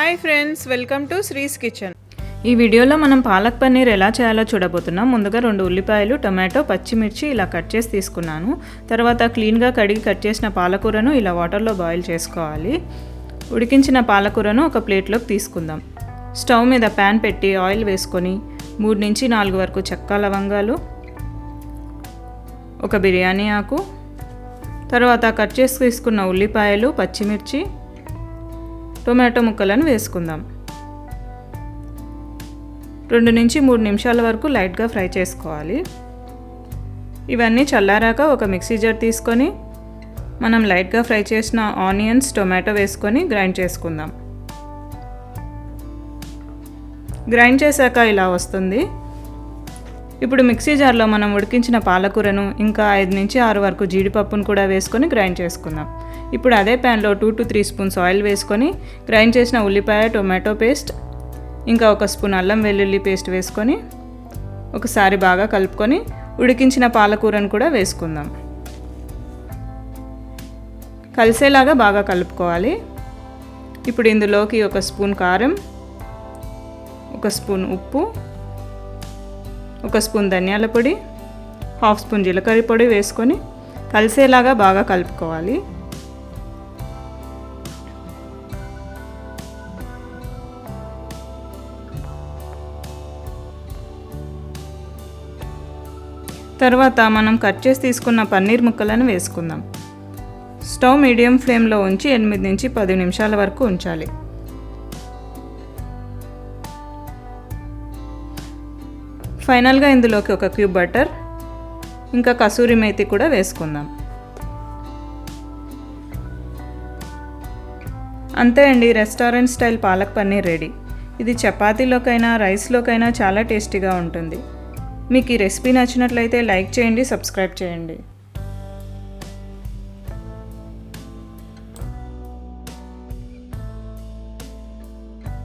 Hi friends, welcome to శ్రీస్ kitchen. ఈ వీడియోలో మనం పాలక్ పన్నీర్ ఎలా చేయాలో చూడబోతున్నాం. ముందుగా 2 ఉల్లిపాయలు, టొమాటో, పచ్చిమిర్చి ఇలా కట్ చేసి తీసుకున్నాను. తర్వాత క్లీన్గా కడిగి కట్ చేసిన పాలకూరను ఇలా వాటర్లో బాయిల్ చేసుకోవాలి. ఉడికించిన పాలకూరను ఒక ప్లేట్లోకి తీసుకుందాం. స్టవ్ మీద ప్యాన్ పెట్టి ఆయిల్ వేసుకొని 3 నుంచి 4 వరకు చెక్క లవంగాలు, ఒక బిర్యానీ ఆకు, తర్వాత కట్ చేసి తీసుకున్న ఉల్లిపాయలు, పచ్చిమిర్చి, టొమాటో ముక్కలను వేసుకుందాం. 2 నుంచి 3 నిమిషాల వరకు లైట్గా ఫ్రై చేసుకోవాలి. ఇవన్నీ చల్లారాక ఒక మిక్సీ జార్ తీసుకొని మనం లైట్గా ఫ్రై చేసిన ఆనియన్స్, టొమాటో వేసుకొని గ్రైండ్ చేసుకుందాం. గ్రైండ్ చేశాక ఇలా వస్తుంది. ఇప్పుడు మిక్సీ జార్లో మనం ఉడికించిన పాలకూరను ఇంకా 5 నుంచి 6 వరకు జీడిపప్పును కూడా వేసుకొని గ్రైండ్ చేసుకుందాం. ఇప్పుడు అదే ప్యాన్లో 2 to 3 స్పూన్స్ ఆయిల్ వేసుకొని గ్రైండ్ చేసిన ఉల్లిపాయ, టొమాటో పేస్ట్, ఇంకా 1 స్పూన్ అల్లం వెల్లుల్లి పేస్ట్ వేసుకొని ఒకసారి బాగా కలుపుకొని ఉడికించిన పాలకూరను కూడా వేసుకుందాం. కలిసేలాగా బాగా కలుపుకోవాలి. ఇప్పుడు ఇందులోకి 1 స్పూన్ కారం, 1 స్పూన్ ఉప్పు, 1 స్పూన్ ధనియాల పొడి, 1/2 స్పూన్ జీలకర్ర పొడి వేసుకొని కలిసేలాగా బాగా కలుపుకోవాలి. తర్వాత మనం కట్ చేసి తీసుకున్న పన్నీర్ ముక్కలను వేసుకుందాం. స్టవ్ మీడియం ఫ్లేమ్లో ఉంచి 8 నుంచి 10 నిమిషాల వరకు ఉంచాలి. ఫైనల్గా ఇందులోకి 1 క్యూబ్ బటర్, ఇంకా కసూరి మేతి కూడా వేసుకుందాం. అంతే అండి, restaurant style palak paneer ready. ఇది చపాతీలోకైనా రైస్లోకైనా చాలా టేస్టీగా ఉంటుంది. మీకు ఈ రెసిపీ నచ్చినట్లయితే లైక్ చేయండి, సబ్స్క్రైబ్ చేయండి.